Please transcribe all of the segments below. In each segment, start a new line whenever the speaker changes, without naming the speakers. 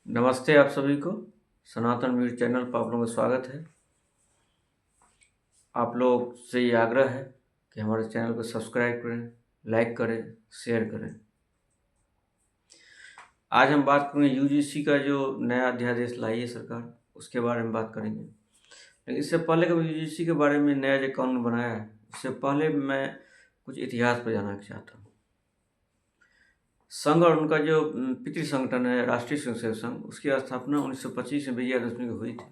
नमस्ते आप सभी को। सनातन वीर चैनल पर आप लोगों का स्वागत है। आप लोग से ये आग्रह है कि हमारे चैनल को सब्सक्राइब करें, लाइक करें, शेयर करें। आज हम बात करेंगे यूजीसी का जो नया अध्यादेश लाई है सरकार, उसके बारे में बात करेंगे। लेकिन इससे पहले कि मैं यूजीसी के बारे में नया जो कानून बनाया है, उससे पहले मैं कुछ इतिहास पर जानना चाहता हूँ। संघ और उनका जो पितृ संगठन है राष्ट्रीय स्वयंसेवक संघ, उसकी स्थापना 1925 में विजयादशमी को हुई थी।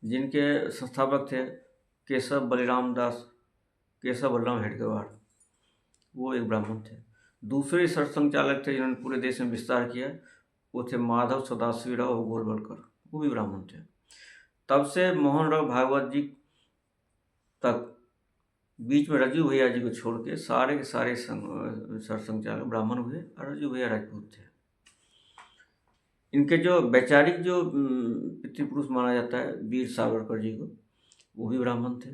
जिनके संस्थापक थे केशव बलराम हेडगेवार, वो एक ब्राह्मण थे। दूसरे सरसंघचालक थे जिन्होंने पूरे देश में विस्तार किया, वो थे माधव सदाशिवराव गोलवलकर, वो भी ब्राह्मण थे। तब से मोहन राव भागवत जी तक, बीच में रजू भैया जी को छोड़ के सारे के सारे सरसंघचालक ब्राह्मण हुए और रजू भैया राजपूत थे। इनके जो वैचारिक जो पितृपुरुष माना जाता है वीर सावरकर जी को, वो भी ब्राह्मण थे।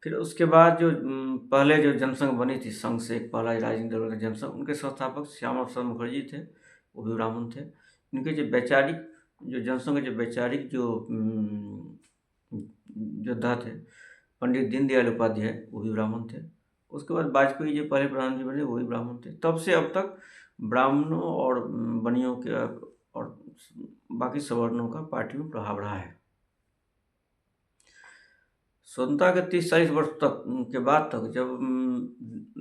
फिर उसके बाद जो पहले जो जनसंघ बनी थी, संघ से एक पहला राजेंद्र दल का जनसंघ, उनके संस्थापक श्यामा प्रसाद मुखर्जी थे, वो भी ब्राह्मण थे। इनके जो वैचारिक जो जनसंघ के जो वैचारिक जो योद्धा थे पंडित दीनदयाल उपाध्याय, वो भी ब्राह्मण थे। उसके बाद वाजपेयी जो पहले प्रधानमंत्री बने, वो भी ब्राह्मण थे। तब से अब तक ब्राह्मणों और बनियों के और बाकी सवर्णों का पार्टी में प्रभाव रहा है। स्वतंत्रता के 30-40 वर्ष तक के बाद तक, जब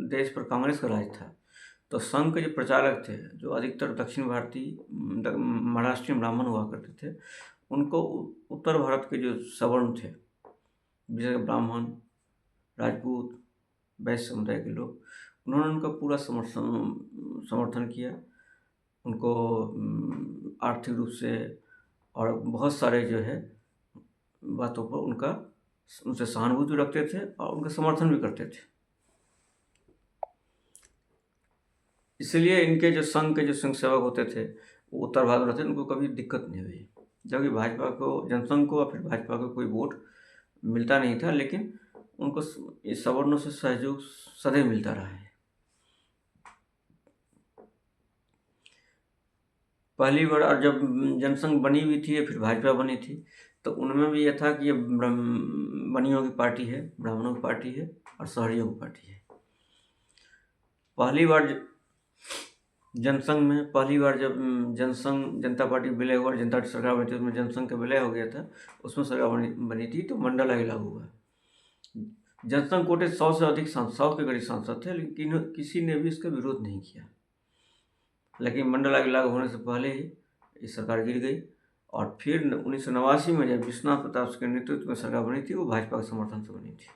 देश पर कांग्रेस का राज था, तो संघ के जो प्रचारक थे, जो अधिकतर दक्षिण भारतीय महाराष्ट्रीय ब्राह्मण हुआ करते थे, उनको उत्तर भारत के जो सवर्ण थे, विशेष ब्राह्मण, राजपूत, वैश्य समुदाय के लोग, उन्होंने उनका पूरा समर्थन किया। उनको आर्थिक रूप से और बहुत सारे जो है बातों पर उनसे सहानुभूति रखते थे और उनका समर्थन भी करते थे। इसलिए इनके जो संघ के जो संघ सेवक होते थे, वो उत्तर भारत में रहते थे, उनको कभी दिक्कत नहीं हुई। जबकि भाजपा को, जनसंघ को और फिर भाजपा को कोई वोट मिलता नहीं था, लेकिन उनको इस सवर्णों से सहयोग सदैव मिलता रहा है। पहली बार और जब जनसंघ बनी हुई थी या फिर भाजपा बनी थी, तो उनमें भी यह था कि ये बनियों की पार्टी है, ब्राह्मणों की पार्टी है और शहरियों की पार्टी है। पहली बार जनसंघ में, पहली बार जब जनसंघ जनता पार्टी विलय हुआ, जनता सरकार बनी थी, उसमें जनसंघ का विलय हो गया था, उसमें सरकार बनी थी, तो मंडल आयोग लागू हुआ। जनसंघ कोटे 100 से अधिक 100 के करीब सांसद थे, लेकिन किसी ने भी इसका विरोध नहीं किया। लेकिन मंडल आयोग लागू होने से पहले ही ये सरकार गिर गई। और फिर 1989 में जब विश्वनाथ प्रताप के नेतृत्व में सरकार बनी थी, वो भाजपा के समर्थन से बनी थी।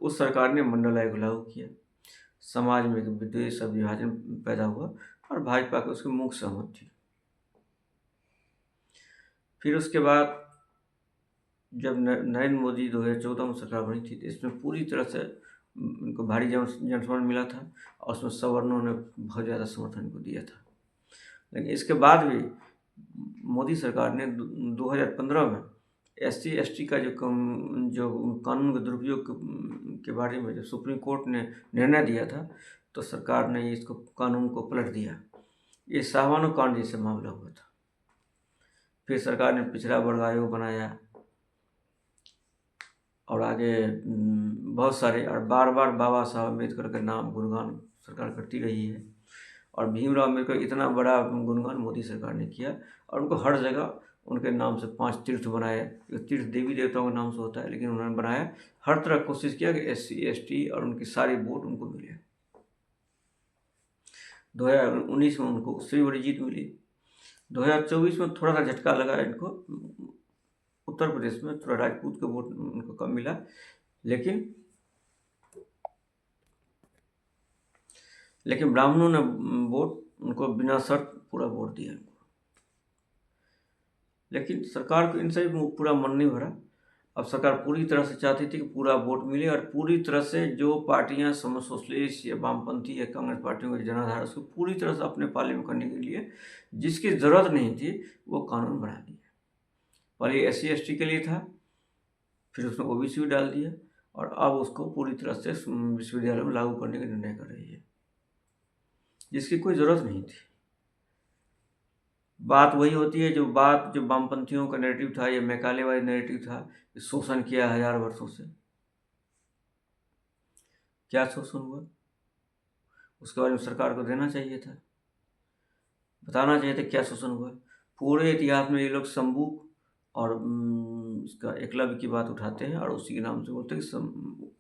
उस सरकार ने मंडल आयोग लागू किया। समाज में एक विद्वेष और विभाजन पैदा हुआ और भाजपा को उसकी मुख्य सहमत थी। फिर उसके बाद जब नरेंद्र मोदी 2014 में सरकार बनी थी, तो इसमें पूरी तरह से उनको भारी जनसमर्थन मिला था और उसमें सवर्णों ने बहुत ज़्यादा समर्थन को दिया था। लेकिन इसके बाद भी मोदी सरकार ने 2015 में SC/ST का जो कानून के दुरुपयोग के बारे में जो सुप्रीम कोर्ट ने निर्णय दिया था, तो सरकार ने इसको कानून को पलट दिया। ये साहवानो कांड जैसे मामला हुआ था। फिर सरकार ने पिछड़ा वर्ग आयोग बनाया और आगे बहुत सारे, और बार बार बाबा साहब अम्बेडकर का नाम गुणगान सरकार करती रही है। और भीमराव अम्बेडकर इतना बड़ा गुणगान मोदी सरकार ने किया, और उनको हर जगह उनके नाम से 5 तीर्थ बनाए। तीर्थ देवी देवताओं के नाम से होता है, लेकिन उन्होंने बनाया। हर तरह कोशिश किया कि SC/ST और उनकी सारी वोट उनको मिले। 2019 में उनको उससे भी बड़ी जीत मिली। 2024 में थोड़ा सा झटका लगा इनको, उत्तर प्रदेश में थोड़ा राजपूत का वोट उनको कम मिला, लेकिन ब्राह्मणों ने वोट उनको बिना शर्त पूरा वोट दिया। लेकिन सरकार को इनसे भी पूरा मन नहीं भरा। अब सरकार पूरी तरह से चाहती थी कि पूरा वोट मिले और पूरी तरह से जो पार्टियां सोशलिस्ट या वामपंथी या कांग्रेस पार्टियों के जनाधार, उसको पूरी तरह से अपने पाले में करने के लिए जिसकी ज़रूरत नहीं थी, वो कानून बना दिया। पहले SC/ST के लिए था, फिर उसमें OBC भी डाल दिया, और अब उसको पूरी तरह से विश्वविद्यालय में लागू करने का निर्णय कर रही है, जिसकी कोई ज़रूरत नहीं थी। बात वही होती है जो वामपंथियों का नैरेटिव था, ये मैकालेवादी नैरेटिव था, कि शोषण किया 1000 वर्षों से। क्या शोषण हुआ, उसके बारे में सरकार को देना चाहिए था, बताना चाहिए था क्या शोषण हुआ। पूरे इतिहास में ये लोग शंबुक और इसका एकलव्य की बात उठाते हैं और उसी के नाम से बोलते हैं कि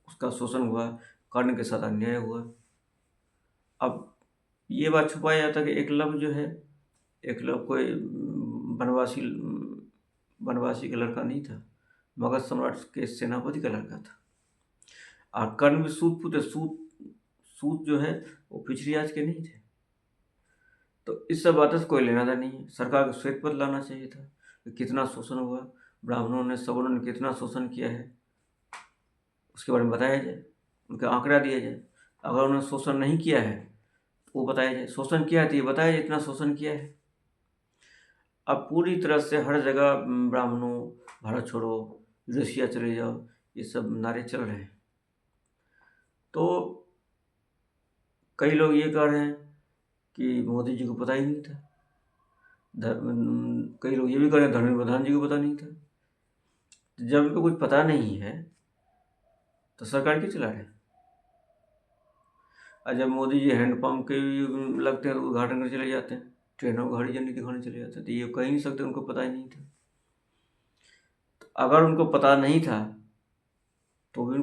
उसका शोषण हुआ, कर्ण के साथ अन्याय हुआ। अब ये बात छुपाया जाता है कि एकलव्य जो है, एकलव्य कोई वनवासी वनवासी का लड़का नहीं था, मगध सम्राट के सेनापति का लड़का था। और कर्ण भी सूत पुत्र, सूत जो है वो पिछड़ी जात के नहीं थे। तो इस सब बातों से कोई लेना देना नहीं है। सरकार को श्वेत पत्र लाना चाहिए था कि कितना शोषण हुआ, ब्राह्मणों ने सवर्णों ने कितना शोषण किया है, उसके बारे में बताया जाए, उनका आंकड़ा दिया जाए। अगर उन्होंने शोषण नहीं किया है तो वो बताया जाए, शोषण किया है तो ये बताया जाए इतना शोषण किया है। अब पूरी तरह से हर जगह ब्राह्मणों, भारत छोड़ो, रसिया चले जाओ, ये सब नारे चल रहे हैं। तो कई लोग ये कह रहे हैं कि मोदी जी को पता ही नहीं था, कई लोग ये भी कह रहे हैं धर्मेंद्र प्रधान जी को पता नहीं था। जब उनको कुछ पता नहीं है तो सरकार क्यों चला रहे हैं? और जब मोदी जी हैंडपम्प के भी लगते हैं तो उद्घाटन कर चले जाते हैं, ट्रेनों को हरी झंडी दिखाने चले जाते हैं, तो ये कह ही नहीं सकते उनको पता ही नहीं था। तो अगर उनको पता नहीं था तो भी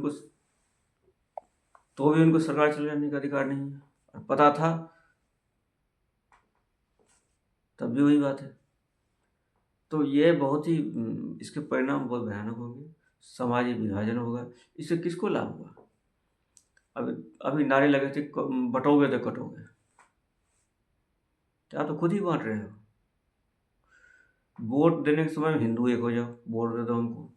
उनको सरकार चले जाने का अधिकार नहीं है, और पता था तब भी वही बात है। तो ये बहुत ही इसके परिणाम बहुत भयानक होंगे, सामाजिक विभाजन होगा। इससे किसको लाभ हुआ? अभी अभी नारे लगे थे बटोगे तो कटोगे, तो आप तो खुद ही बांट रहे हो। वोट देने के समय में हिंदू एक हो जाओ, वोट दे दो हमको,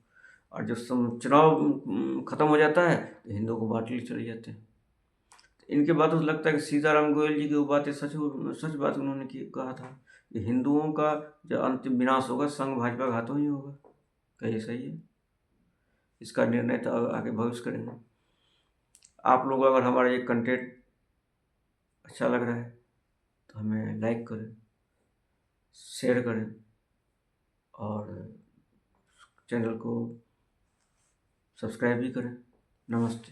और जब चुनाव खत्म हो जाता है तो हिंदुओं को बांट ले चले जाते हैं। इनके बातों से लगता है कि सीताराम गोयल जी की वो बातें सच बात उन्होंने कहा था कि हिंदुओं का जो अंतिम विनाश होगा संघ भाजपा के हाथों ही होगा। क्या ये सही है? इसका निर्णय तो आगे भविष्य करेंगे। आप लोग अगर हमारा ये कंटेंट अच्छा लग रहा है तो हमें लाइक करें, शेयर करें और चैनल को सब्सक्राइब भी करें। नमस्ते।